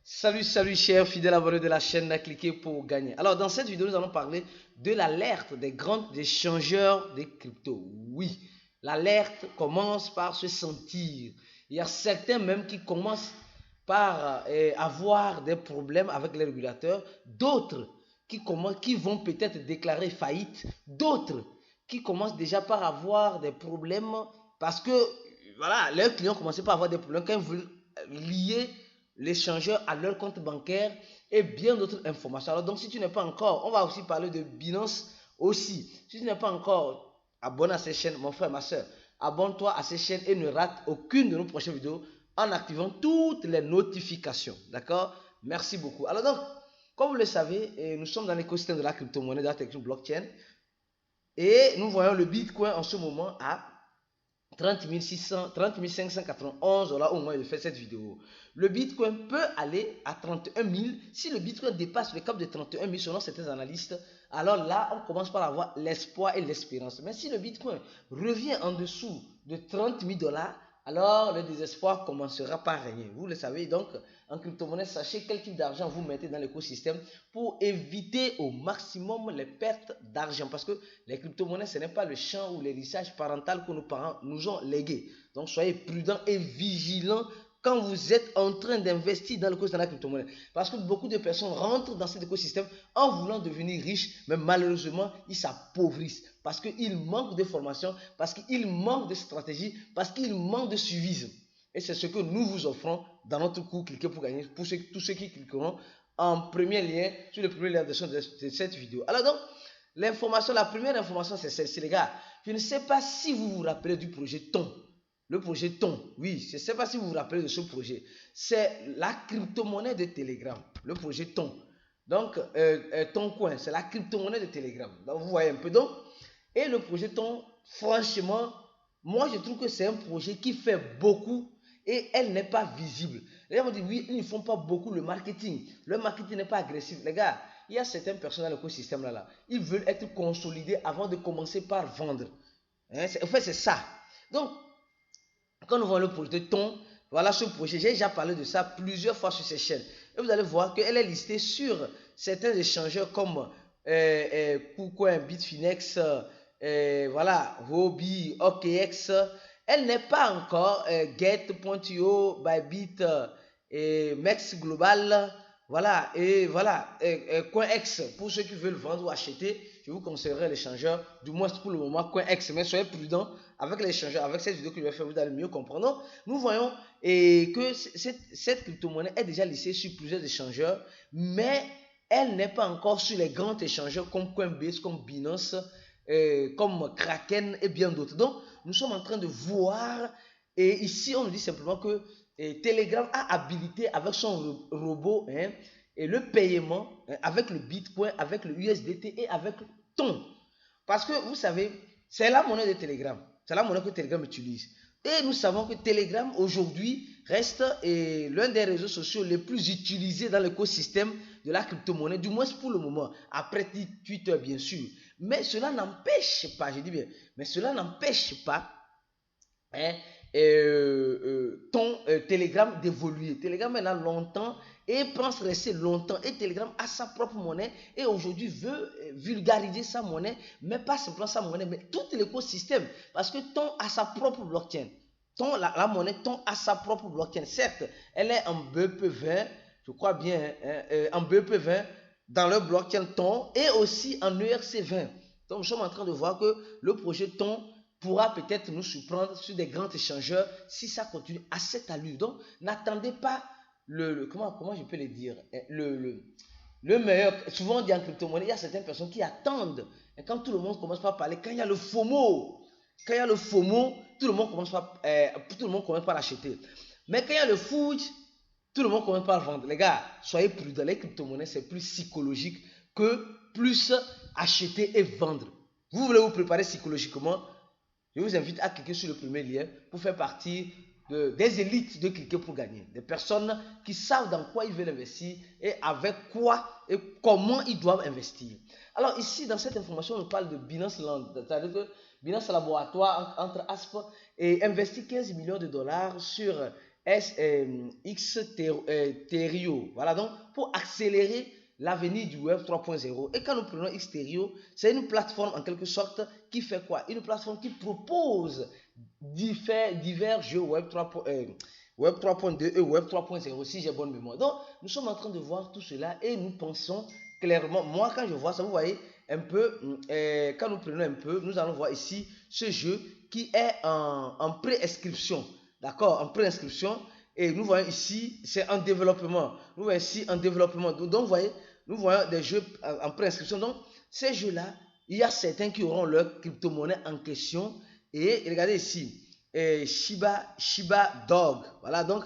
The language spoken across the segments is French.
Salut chers fidèles abonnés de la chaîne, cliquez pour gagner. Alors dans cette vidéo, nous allons parler de l'alerte des grands échangeurs de crypto. Oui, l'alerte commence par se sentir. Il y a certains même qui commencent par avoir des problèmes avec les régulateurs, d'autres qui vont peut-être déclarer faillite, d'autres qui commencent déjà par avoir des problèmes parce que voilà, leurs clients commençaient par avoir des problèmes quand ils veulent lier l'échangeur à leur compte bancaire et bien d'autres informations. Alors donc si tu n'es pas encore, on va aussi parler de Binance aussi. Si tu n'es pas encore abonné à cette chaîne, mon frère, ma soeur, abonne-toi à cette chaîne et ne rate aucune de nos prochaines vidéos en activant toutes les notifications. D'accord? Merci beaucoup. Alors donc, comme vous le savez, nous sommes dans l'écosystème de la crypto-monnaie, de la technologie blockchain et nous voyons le Bitcoin en ce moment à 30 591 $, au moment où je fais cette vidéo. Le Bitcoin peut aller à 31 000. Si le Bitcoin dépasse le cap de 31 000 selon certains analystes, alors là, on commence par avoir l'espoir et l'espérance. Mais si le Bitcoin revient en dessous de 30 000 $, alors le désespoir commencera par régner. Vous le savez, donc en crypto-monnaie, sachez quel type d'argent vous mettez dans l'écosystème pour éviter au maximum les pertes d'argent. Parce que les crypto-monnaies, ce n'est pas le champ ou l'héritage parental que nos parents nous ont légué. Donc soyez prudents et vigilants quand vous êtes en train d'investir dans l'écosystème de la crypto-monnaie. Parce que beaucoup de personnes rentrent dans cet écosystème en voulant devenir riches, mais malheureusement, ils s'appauvrissent. Parce qu'ils manquent de formation, parce qu'ils manquent de stratégie, parce qu'ils manquent de suivisme. Et c'est ce que nous vous offrons dans notre cours Cliquez pour gagner, pour tous ceux qui cliqueront en premier lien, sur le premier lien de cette vidéo. Alors donc, la première information, c'est celle-ci, les gars. Je ne sais pas si vous vous rappelez du projet TON. Le projet TON, oui, je ne sais pas si vous vous rappelez de ce projet. C'est la crypto-monnaie de Telegram, le projet TON. Donc, Toncoin, c'est la crypto-monnaie de Telegram. Donc, vous voyez un peu. Donc, et le projet TON, franchement, moi, je trouve que c'est un projet qui fait beaucoup et elle n'est pas visible. Les gens vont dire, oui, ils ne font pas beaucoup le marketing. Le marketing n'est pas agressif. Les gars, il y a certaines personnes dans l'écosystème là, ils veulent être consolidés avant de commencer par vendre. Hein, en fait, c'est ça. Donc, quand nous voyons le projet TON, voilà ce projet. J'ai déjà parlé de ça plusieurs fois sur ces chaînes. Et vous allez voir qu'elle est listée sur certains échangeurs comme KuCoin, Bitfinex, voilà, Huobi, OKX. Elle n'est pas encore Get.io, Bybit, Mex Global, voilà, et voilà, CoinEx, pour ceux qui veulent vendre ou acheter, je vous conseillerais l'échangeur, du moins pour le moment, CoinEx, mais soyez prudents avec l'échangeur, avec cette vidéo que je vais faire, vous allez mieux comprendre. Donc, nous voyons que cette crypto-monnaie est déjà listée sur plusieurs échangeurs, mais elle n'est pas encore sur les grands échangeurs comme Coinbase, comme Binance, comme Kraken et bien d'autres. Donc, nous sommes en train de voir, et ici, on nous dit simplement que Telegram a habilité avec son robot et le paiement avec le Bitcoin, avec le USDT et avec TON. Parce que vous savez, c'est la monnaie de Telegram. C'est la monnaie que Telegram utilise. Et nous savons que Telegram aujourd'hui reste l'un des réseaux sociaux les plus utilisés dans l'écosystème de la crypto-monnaie, du moins pour le moment. Après Twitter, bien sûr. Mais cela n'empêche pas, je dis bien, mais cela n'empêche pas Telegram d'évoluer. Telegram est là longtemps et pense rester longtemps. Et Telegram a sa propre monnaie et aujourd'hui veut vulgariser sa monnaie, mais pas simplement sa monnaie, mais tout l'écosystème. Parce que TON a sa propre blockchain. La monnaie TON a sa propre blockchain. Certes, elle est en BEP20, je crois bien, en BEP20 dans le blockchain TON et aussi en ERC20. Donc nous sommes en train de voir que le projet TON pourra peut-être nous surprendre sur des grands échangeurs si ça continue à cette allure. Donc, n'attendez pas comment je peux le dire, le meilleur. Souvent, on dit en crypto-monnaie, il y a certaines personnes qui attendent. Et quand tout le monde commence par parler, quand il y a le FOMO, tout le monde commence par l'acheter. Mais quand il y a le FUJ, tout le monde commence par vendre. Les gars, soyez prudents. Les crypto-monnaies, c'est plus psychologique que plus acheter et vendre. Vous voulez vous préparer psychologiquement? Je vous invite à cliquer sur le premier lien pour faire partie des élites de cliquer pour gagner. Des personnes qui savent dans quoi ils veulent investir et avec quoi et comment ils doivent investir. Alors ici, dans cette information, on parle de Binance Land. C'est-à-dire que Binance Laboratoire entre ASP et investit 15 millions de dollars sur Xterrio. Voilà, donc pour accélérer l'avenir du web 3.0. Et quand nous prenons Xterrio, c'est une plateforme en quelque sorte qui fait quoi? Une plateforme qui propose divers jeux web 3.2 et web 3.0 si j'ai bonne mémoire. Donc nous sommes en train de voir tout cela et nous pensons clairement, moi quand je vois ça, vous voyez un peu, quand nous prenons un peu, nous allons voir ici ce jeu qui est en préinscription, d'accord, en préinscription. Et nous voyons ici, c'est en développement. Nous voyons ici en développement. Donc, vous voyez, nous voyons des jeux en préinscription. Donc, ces jeux-là, il y a certains qui auront leur crypto-monnaie en question. Et regardez ici, Shiba Dog. Voilà, donc,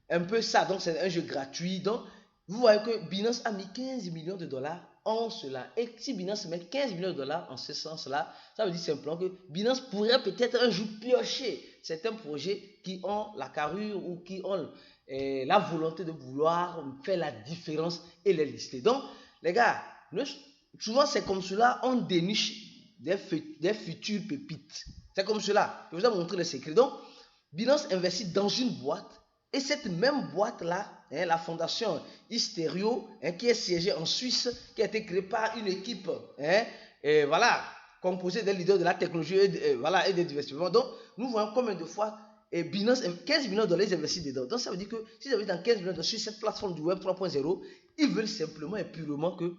un peu ça. Donc, c'est un jeu gratuit. Donc, vous voyez que Binance a mis 15 millions de dollars en cela. Et si Binance met 15 millions de dollars en ce sens-là, ça veut dire simplement que Binance pourrait peut-être un jour piocher certains projets qui ont la carrure ou qui ont la volonté de vouloir faire la différence et les lister. Donc, les gars, souvent c'est comme cela, on déniche des futures pépites. C'est comme cela. Je vous ai montré le secret. Donc, Binance investit dans une boîte et cette même boîte-là, la fondation Xterrio, qui est siégée en Suisse, qui a été créée par une équipe, voilà, composée des leaders de la technologie et des investissements. Donc, nous voyons combien de fois Binance, 15 millions de dollars, ils investissent dedans. Donc, ça veut dire que s'ils investissent dans 15 millions de dollars sur cette plateforme du Web 3.0, ils veulent simplement et purement que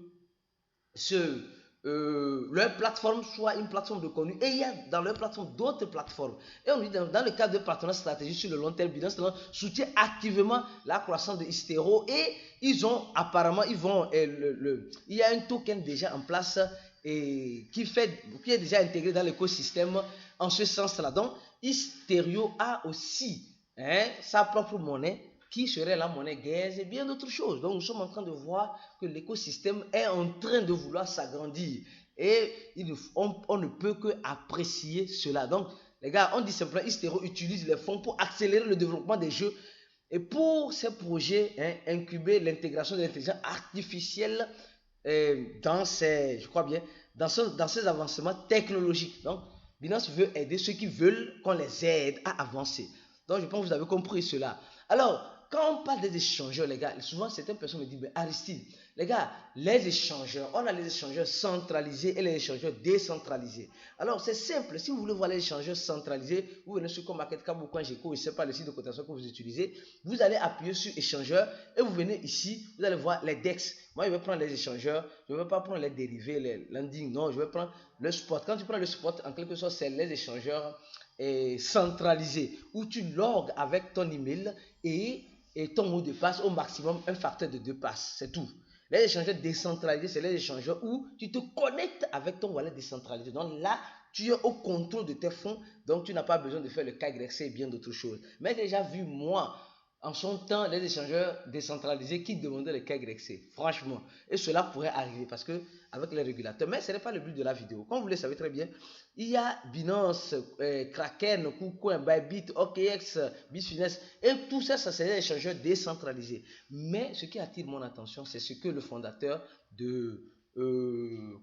leur plateforme soit une plateforme de connu. Et il y a dans leur plateforme d'autres plateformes. Et on dit dans le cadre de partenariat stratégique sur le long terme, Binance soutient activement la croissance de Xterrio et ils ont apparemment, il y a un token déjà en place et qui est déjà intégré dans l'écosystème en ce sens-là. Donc, Xterrio a aussi sa propre monnaie qui serait la monnaie gaze et bien d'autres choses. Donc nous sommes en train de voir que l'écosystème est en train de vouloir s'agrandir et on ne peut que apprécier cela. Donc les gars, on dit simplement Xterrio utilise les fonds pour accélérer le développement des jeux et pour ces projets incuber l'intégration de l'intelligence artificielle dans ces, je crois bien, dans ces avancements technologiques. Donc Binance veut aider ceux qui veulent qu'on les aide à avancer. Donc je pense que vous avez compris cela. Alors, quand on parle des échangeurs, les gars, souvent certaines personnes me disent, mais Aristide, les gars, les échangeurs, on a les échangeurs centralisés et les échangeurs décentralisés. Alors, c'est simple, si vous voulez voir les échangeurs centralisés, vous venez sur CoinMarketCap ou CoinGecko, je ne sais pas le site de cotation que vous utilisez, vous allez appuyer sur échangeurs et vous venez ici, vous allez voir les DEX. Moi, je vais prendre les échangeurs, je ne vais pas prendre les dérivés, les landing, non, je vais prendre le spot. Quand tu prends le spot, en quelque sorte, c'est les échangeurs centralisés où tu logs avec ton email et ton mot de passe au maximum un facteur de 2 passes, c'est tout. Les échangeurs décentralisés, c'est les échangeurs où tu te connectes avec ton wallet décentralisé. Donc là, tu es au contrôle de tes fonds, donc tu n'as pas besoin de faire le KYC et bien d'autres choses. Mais déjà vu, moi, en son temps, les échangeurs décentralisés qui demandaient le KYC, franchement, et cela pourrait arriver parce que avec les régulateurs, mais ce n'est pas le but de la vidéo. Comme vous le savez très bien, il y a Binance, Kraken, KuCoin, Bybit, OKX, Bitfinex, et tout ça, ça c'est des échangeurs décentralisés. Mais ce qui attire mon attention, c'est ce que le fondateur de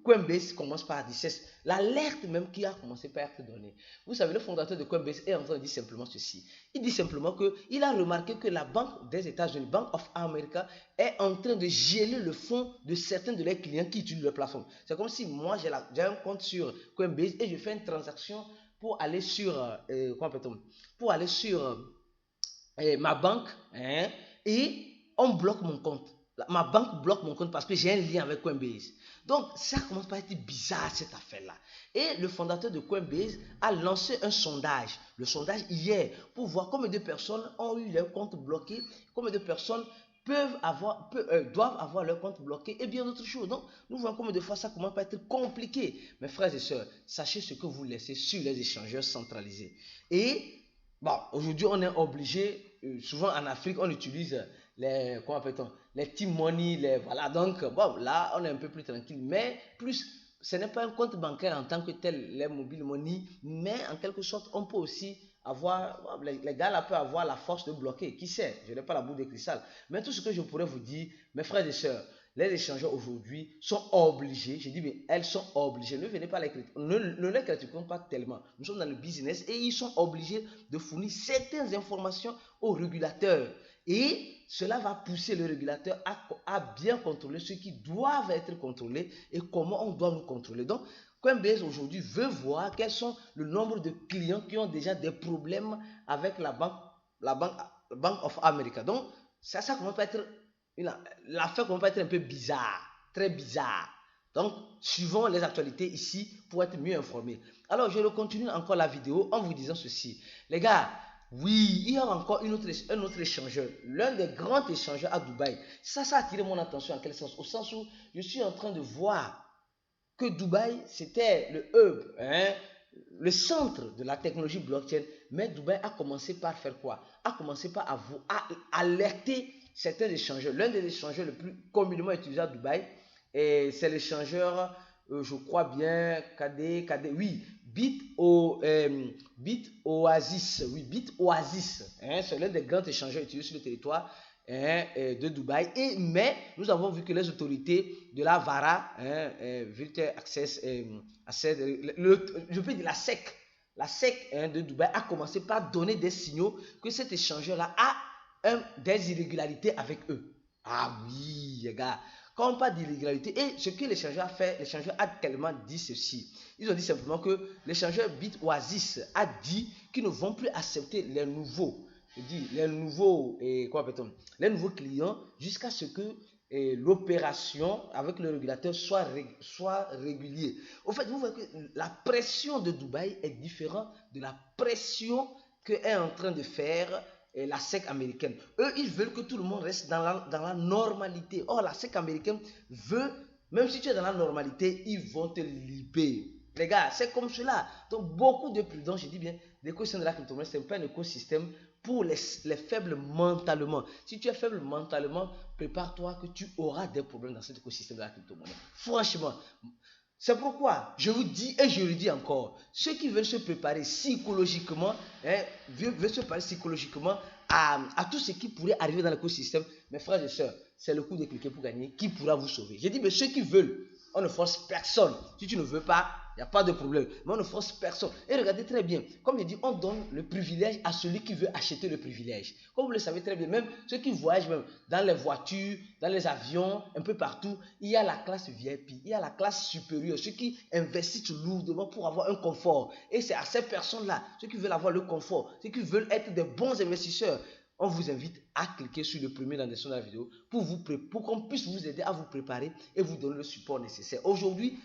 Coinbase commence par dire, c'est l'alerte même qui a commencé par être donnée. Vous savez, le fondateur de Coinbase est en train de dire simplement ceci. Il dit simplement qu'il a remarqué que la Banque des États-Unis, Bank of America, est en train de geler le fonds de certains de leurs clients qui utilisent leur plateforme. C'est comme si moi, j'ai un compte sur Coinbase et je fais une transaction pour aller sur, ma banque et on bloque mon compte. Ma banque bloque mon compte parce que j'ai un lien avec Coinbase. Donc, ça commence par être bizarre cette affaire-là. Et le fondateur de Coinbase a lancé un sondage. Le sondage hier pour voir combien de personnes ont eu leur compte bloqué, combien de personnes doivent avoir leur compte bloqué et bien d'autres choses. Donc, nous voyons combien de fois ça commence par être compliqué. Mes frères et sœurs, sachez ce que vous laissez sur les échangeurs centralisés. Et, bon, aujourd'hui, on est obligé, souvent en Afrique, on utilise les team money, voilà, donc bon, là on est un peu plus tranquille, mais plus ce n'est pas un compte bancaire en tant que tel, les mobile money, mais en quelque sorte on peut aussi les gars là peuvent avoir la force de bloquer. Qui sait? Je n'ai pas la boule de cristal. Mais tout ce que je pourrais vous dire, mes frères et sœurs, les échangeurs aujourd'hui sont obligés, je dis mais elles sont obligées, ne venez pas les critiquer, ne les critiquons pas tellement. Nous sommes dans le business et ils sont obligés de fournir certaines informations aux régulateurs. Et cela va pousser le régulateur à bien contrôler ce qui doivent être contrôlés et comment on doit nous contrôler. Donc, Coinbase aujourd'hui veut voir quels sont le nombre de clients qui ont déjà des problèmes avec la Bank of America. Donc, ça commence à être l'affaire commence à être un peu bizarre, très bizarre. Donc, suivons les actualités ici pour être mieux informés. Alors, je continue encore la vidéo en vous disant ceci. Les gars, oui, il y a encore un autre échangeur, l'un des grands échangeurs à Dubaï. Ça a attiré mon attention en quel sens? Au sens où je suis en train de voir que Dubaï, c'était le hub, le centre de la technologie blockchain. Mais Dubaï a commencé par faire quoi? A commencé par alerter certains échangeurs. L'un des échangeurs le plus communément utilisé à Dubaï, c'est l'échangeur, je crois bien, oui, BitOasis. Oui, BitOasis. C'est l'un des grands échangeurs utilisés sur le territoire de Dubaï. Mais nous avons vu que les autorités de la VARA, Virtual Access, je peux dire la SEC de Dubaï a commencé par donner des signaux que cet échangeur-là a des irrégularités avec eux. Ah oui, les gars. Quand on parle d'irrégularité, et ce que l'échangeur a fait, l'échangeur a tellement dit ceci. Ils ont dit simplement que l'échangeur BitOasis a dit qu'ils ne vont plus accepter les nouveaux, les nouveaux clients jusqu'à ce que l'opération avec le régulateur soit régulier. Au fait, vous voyez que la pression de Dubaï est différente de la pression qu'est en train de faire la SEC américaine. Eux, ils veulent que tout le monde reste dans la normalité. Or, la SEC américaine veut, même si tu es dans la normalité, ils vont te libérer. Les gars, c'est comme cela. Donc, beaucoup de prudence, je dis bien, l'écosystème de la crypto-monnaie, ce n'est pas un écosystème pour les faibles mentalement. Si tu es faible mentalement, prépare-toi que tu auras des problèmes dans cet écosystème de la crypto-monnaie. Franchement, c'est pourquoi je vous dis et je le dis encore, ceux qui veulent se préparer psychologiquement, veulent se préparer psychologiquement à tout ce qui pourrait arriver dans l'écosystème, mes frères et sœurs, c'est le coup de cliquer pour gagner qui pourra vous sauver. J'ai dit, mais ceux qui veulent, on ne force personne. Si tu ne veux pas, il n'y a pas de problème. Mais on ne force personne. Et regardez très bien, comme je dis, on donne le privilège à celui qui veut acheter le privilège. Comme vous le savez très bien, même ceux qui voyagent même dans les voitures, dans les avions, un peu partout, il y a la classe VIP, il y a la classe supérieure, ceux qui investissent lourdement pour avoir un confort. Et c'est à ces personnes-là, ceux qui veulent avoir le confort, ceux qui veulent être des bons investisseurs. On vous invite à cliquer sur le premier dans la description de la vidéo pour qu'on puisse vous aider à vous préparer et vous donner le support nécessaire. Aujourd'hui,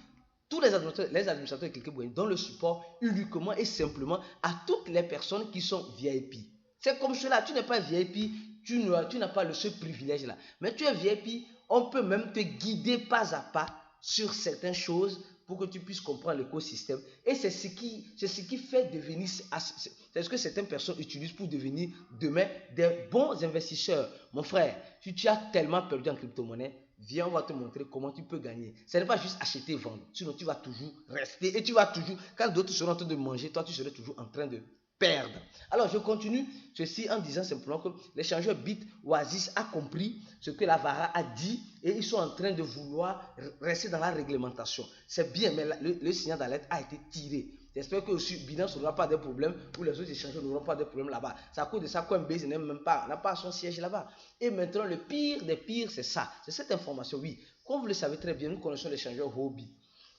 tous les administrateurs de Cliquez donnent le support uniquement et simplement à toutes les personnes qui sont VIP. C'est comme cela, tu n'es pas VIP, tu n'as pas ce privilège-là. Mais tu es VIP, on peut même te guider pas à pas sur certaines choses pour que tu puisses comprendre l'écosystème. Et c'est ce qui fait devenir, c'est ce que certaines personnes utilisent pour devenir demain des bons investisseurs. Mon frère, si tu as tellement perdu en crypto-monnaie, viens, on va te montrer comment tu peux gagner. Ce n'est pas juste acheter et vendre. Sinon, tu vas toujours rester et tu vas toujours, quand d'autres seront en train de manger, toi, tu seras toujours en train de perdre. Alors, je continue ceci en disant simplement que l'échangeur BitOasis a compris ce que la VARA a dit et ils sont en train de vouloir rester dans la réglementation. C'est bien, mais le signal d'alerte a été tiré. J'espère que aussi Binance n'aura pas de problème ou les autres échangeurs n'auront pas de problème là-bas. C'est à cause de ça que Coinbase n'a pas son siège là-bas. Et maintenant, le pire des pires, c'est ça. C'est cette information, oui. Comme vous le savez très bien, nous connaissons l'échangeur Huobi.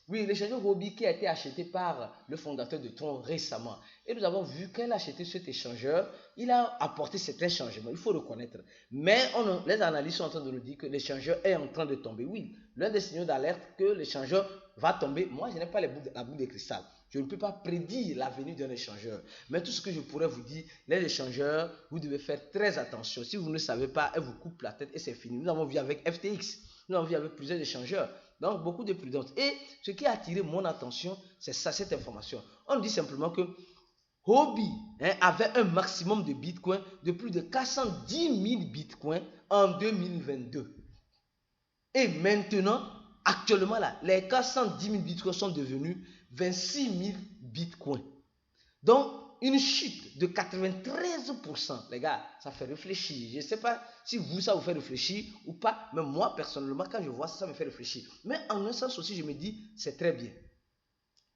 Oui, l'échangeur Huobi qui a été acheté par le fondateur de Tron récemment. Et nous avons vu qu'elle a acheté cet échangeur, il a apporté certains changements, il faut reconnaître. Mais les analystes sont en train de nous dire que l'échangeur est en train de tomber. Oui, l'un des signaux d'alerte que l'échangeur va tomber, moi je n'ai pas la boule de cristal. Je ne peux pas prédire l'avenir d'un échangeur. Mais tout ce que je pourrais vous dire, les échangeurs, vous devez faire très attention. Si vous ne le savez pas, elle vous coupe la tête et c'est fini. Nous avons vu avec FTX, nous avons vu avec plusieurs échangeurs. Donc, beaucoup de prudence. Et ce qui a attiré mon attention, c'est ça, cette information. On dit simplement que Huobi avait un maximum de Bitcoin de plus de 410 000 Bitcoins en 2022. Et maintenant, actuellement, là, les 410 000 Bitcoins sont devenus 26 000 Bitcoins. Donc, une chute de 93%. Les gars, ça fait réfléchir. Je ne sais pas si vous, ça vous fait réfléchir ou pas. Mais moi, personnellement, quand je vois ça, ça me fait réfléchir. Mais en un sens aussi, je me dis, c'est très bien.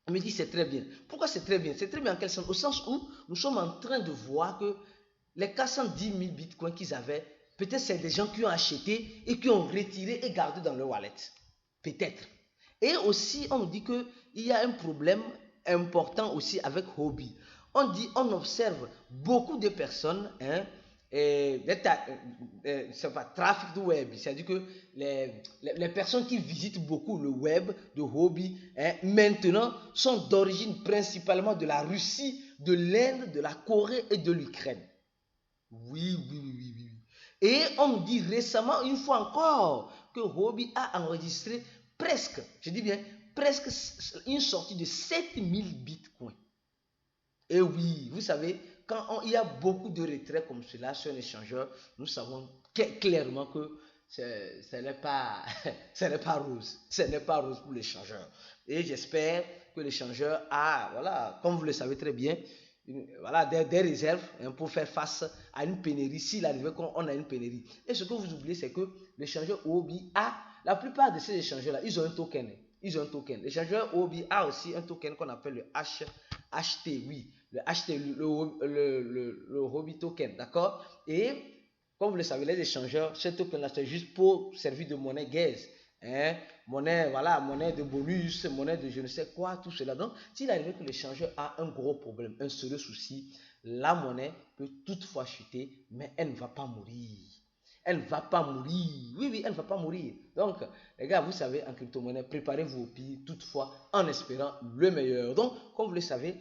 Je me dis, c'est très bien. Pourquoi c'est très bien? C'est très bien en quel sens? Au sens où nous sommes en train de voir que les 410 000 bitcoins qu'ils avaient, peut-être c'est des gens qui ont acheté et qui ont retiré et gardé dans leur wallet. Peut-être. Et aussi, on nous dit qu'il y a un problème important aussi avec Huobi. On observe beaucoup de personnes, trafic de web, c'est-à-dire que les personnes qui visitent beaucoup le web de Huobi, maintenant sont d'origine principalement de la Russie, de l'Inde, de la Corée et de l'Ukraine. Oui, oui, oui, oui, oui. Et on nous dit récemment, une fois encore, que Huobi a enregistré presque, je dis bien, presque une sortie de 7000 bitcoins. Et oui, vous savez, quand il y a beaucoup de retraits comme cela sur un échangeur, nous savons clairement que ce n'est pas, ce n'est pas rose. Ce n'est pas rose pour l'échangeur. Et j'espère que l'échangeur a, voilà, comme vous le savez très bien, voilà, des réserves pour faire face à une pénurie, s'il arrivait qu'on a une pénurie. Et ce que vous oubliez, c'est que l'échangeur Huobi a, la plupart de ces échangeurs-là, ils ont un token. Ils ont un token. L'échangeur Huobi a aussi un token qu'on appelle le HT, oui, le HT, le Huobi token, d'accord? Et comme vous le savez, les échangeurs, ce token-là, c'est juste pour servir de monnaie gaze. Monnaie, voilà, monnaie de bonus, monnaie de je ne sais quoi, tout cela. Donc, s'il arrive que l'échangeur a un gros problème, un sérieux souci, la monnaie peut toutefois chuter, mais elle ne va pas mourir. Elle ne va pas mourir. Oui, oui, elle ne va pas mourir. Donc, les gars, vous savez, en crypto-monnaie, préparez-vous au pire, toutefois, en espérant le meilleur. Donc, comme vous le savez,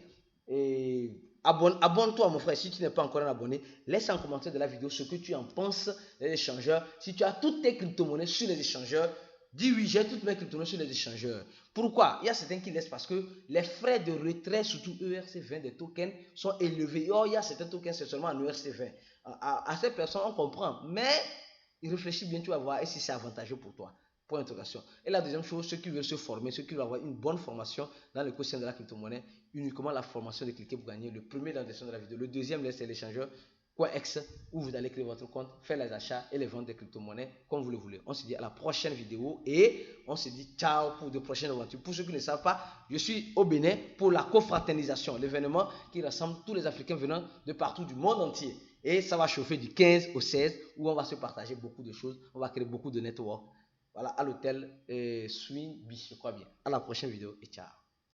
abonne-toi, mon frère, si tu n'es pas encore un abonné. Laisse en commentaire de la vidéo ce que tu en penses des échangeurs. Si tu as toutes tes crypto-monnaies sur les échangeurs, dis oui, j'ai toutes mes crypto-monnaies sur les échangeurs. Pourquoi? Il y a certains qui laissent parce que les frais de retrait, surtout ERC20 des tokens, sont élevés. Oh, il y a certains tokens, c'est seulement en ERC20. À ces personnes, on comprend. Mais il réfléchit bien, tu vas voir, et si c'est avantageux pour toi. Point d'interrogation. Et la deuxième chose, ceux qui veulent se former, ceux qui veulent avoir une bonne formation dans l'écosystème de la crypto-monnaie, uniquement la formation de cliquer pour gagner. Le premier dans la description de la vidéo. Le deuxième, c'est l'échangeur CoinEx où vous allez créer votre compte, faire les achats et les ventes de crypto-monnaies comme vous le voulez. On se dit à la prochaine vidéo et on se dit ciao pour de prochaines aventures. Pour ceux qui ne savent pas, je suis au Bénin pour la cofraternisation, l'événement qui rassemble tous les Africains venant de partout du monde entier. Et ça va chauffer du 15 au 16 où on va se partager beaucoup de choses, on va créer beaucoup de network. Voilà, à l'hôtel Swing Beach, je crois bien. À la prochaine vidéo et ciao.